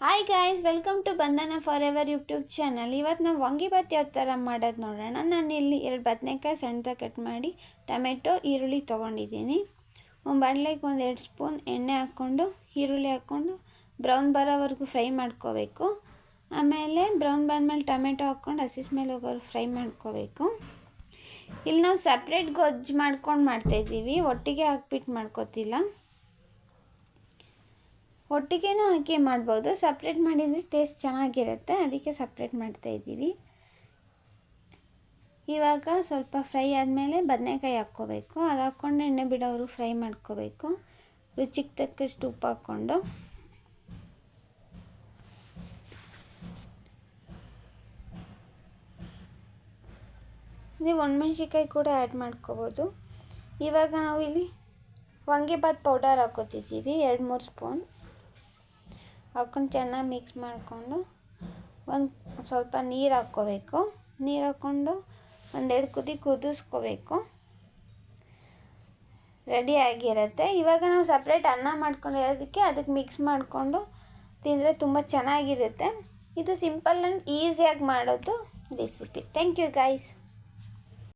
Hi guys, welcome to ಬಂಧನ for ever YouTube channel. ಇವತ್ತು ನಾವು ವಾಂಗಿಬಾತ್ ಯಾವ ಥರ ಮಾಡೋದು ನೋಡೋಣ. ನಾನು ಇಲ್ಲಿ 2 ಬದನೆಕಾಯಿ ಸಣ್ಣದಾಗಿ ಕಟ್ ಮಾಡಿ, ಟೊಮೆಟೊ, ಈರುಳ್ಳಿ ತೊಗೊಂಡಿದ್ದೀನಿ. ಒಂದು ಬಾಣಲೆಗೆ 1-2 ಸ್ಪೂನ್ ಎಣ್ಣೆ ಹಾಕ್ಕೊಂಡು ಈರುಳ್ಳಿ ಹಾಕ್ಕೊಂಡು ಬ್ರೌನ್ ಬರೋವರೆಗೂ ಫ್ರೈ ಮಾಡ್ಕೋಬೇಕು. ಆಮೇಲೆ ಬ್ರೌನ್ ಬಂದಮೇಲೆ ಟೊಮೆಟೊ ಹಾಕ್ಕೊಂಡು ಹಸಿ ಸ್ಮೆಲ್ ಹೋಗೋರು ಫ್ರೈ ಮಾಡ್ಕೋಬೇಕು. ಇಲ್ಲಿ ನಾವು ಸಪ್ರೇಟ್ ಗೊಜ್ಜು ಮಾಡ್ಕೊಂಡು ಮಾಡ್ತಾಯಿದ್ದೀವಿ, ಒಟ್ಟಿಗೆ ಹಾಕ್ಬಿಟ್ಟು ಮಾಡ್ಕೋತಿಲ್ಲ. ಒಟ್ಟಿಗೆನೂ ಹಾಕಿ ಮಾಡ್ಬೋದು, ಸಪ್ರೇಟ್ ಮಾಡಿದರೆ ಟೇಸ್ಟ್ ಚೆನ್ನಾಗಿರುತ್ತೆ, ಅದಕ್ಕೆ ಸಪ್ರೇಟ್ ಮಾಡ್ತಾಯಿದ್ದೀವಿ. ಇವಾಗ ಸ್ವಲ್ಪ ಫ್ರೈ ಆದಮೇಲೆ ಬದನೆಕಾಯಿ ಹಾಕ್ಕೋಬೇಕು. ಅದು ಹಾಕ್ಕೊಂಡು ಎಣ್ಣೆ ಬಿಡೋರು ಫ್ರೈ ಮಾಡ್ಕೋಬೇಕು. ರುಚಿಗೆ ತಕ್ಕಷ್ಟು ಉಪ್ಪು ಹಾಕ್ಕೊಂಡು ನೀವು ಒಣಮೆಣ್ಸಿಕಾಯಿ ಕೂಡ ಆ್ಯಡ್ ಮಾಡ್ಕೋಬೋದು. ಇವಾಗ ನಾವು ಇಲ್ಲಿ ವಾಂಗಿಬಾತ್ ಪೌಡರ್ ಹಾಕ್ಕೋತಿದ್ದೀವಿ, 2-3 ಸ್ಪೂನ್ ಹಾಕ್ಕೊಂಡು ಚೆನ್ನಾಗಿ ಮಿಕ್ಸ್ ಮಾಡಿಕೊಂಡು ಒಂದು ಸ್ವಲ್ಪ ನೀರು ಹಾಕ್ಕೋಬೇಕು. ನೀರು ಹಾಕ್ಕೊಂಡು 1-2 ಕುದಿ ಕುದಿಸ್ಕೋಬೇಕು. ರೆಡಿ ಆಗಿರುತ್ತೆ. ಇವಾಗ ನಾವು ಸಪ್ರೇಟ್ ಅನ್ನ ಮಾಡ್ಕೊಂಡಿರೋದಕ್ಕೆ ಅದಕ್ಕೆ ಮಿಕ್ಸ್ ಮಾಡಿಕೊಂಡು ತಿಂದರೆ ತುಂಬ ಚೆನ್ನಾಗಿರುತ್ತೆ. ಇದು ಸಿಂಪಲ್ ಆ್ಯಂಡ್ ಈಸಿಯಾಗಿ ಮಾಡೋದು ರೆಸಿಪಿ. Thank you guys.